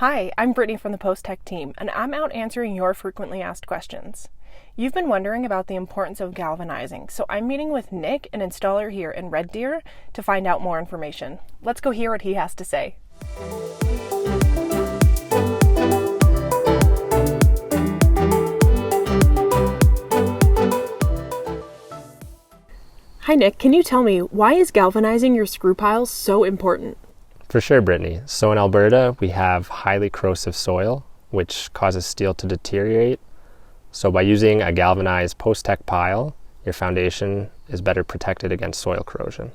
Hi, I'm Brittany from the Postech team, and I'm out answering your frequently asked questions. You've been wondering about the importance of galvanizing, so I'm meeting with Nick, an installer here in Red Deer, to find out more information. Let's go hear what he has to say. Hi Nick, can you tell me, why is galvanizing your screw piles so important? For sure, Brittany. So in Alberta, we have highly corrosive soil, which causes steel to deteriorate. So by using a galvanized Postech pile, your foundation is better protected against soil corrosion.